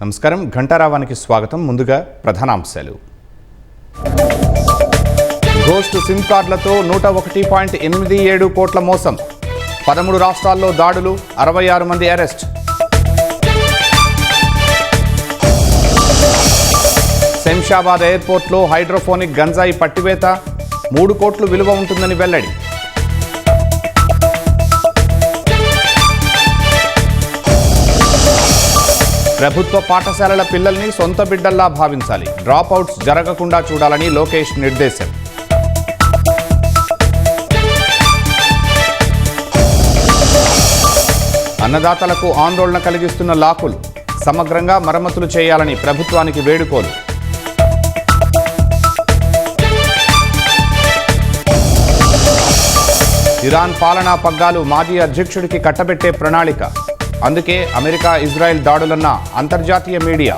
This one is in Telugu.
నమస్కారం. ఘంటారావానికి స్వాగతం. ముందుగా ప్రధానాంశాలు. గోస్ట్ సిమ్ కార్డులతో 101.87 కోట్ల మోసం. 13 రాష్ట్రాల్లో దాడులు, 66 మంది అరెస్ట్. శంషాబాద్ ఎయిర్పోర్ట్లో హైడ్రోఫోనిక్ గంజాయి పట్టివేత, 3 కోట్లు విలువ ఉంటుందని వెల్లడి. ప్రభుత్వ పాఠశాలల పిల్లల్ని సొంత బిడ్డల్లా భావించాలి. డ్రాప్అవుట్స్ జరగకుండా చూడాలని లోకేష్ నిర్దేశం. అన్నదాతలకు ఆందోళన కలిగిస్తున్న లాకులు సమగ్రంగా మరమ్మతులు చేయాలని ప్రభుత్వానికి వేడుకోలు. ఇరాన్ పాలనా పగ్గాలు మాజీ అధ్యక్షుడికి కట్టబెట్టే ప్రణాళిక. అందుకే అమెరికా, ఇజ్రాయెల్ దాడులన్న అంతర్జాతీయ మీడియా.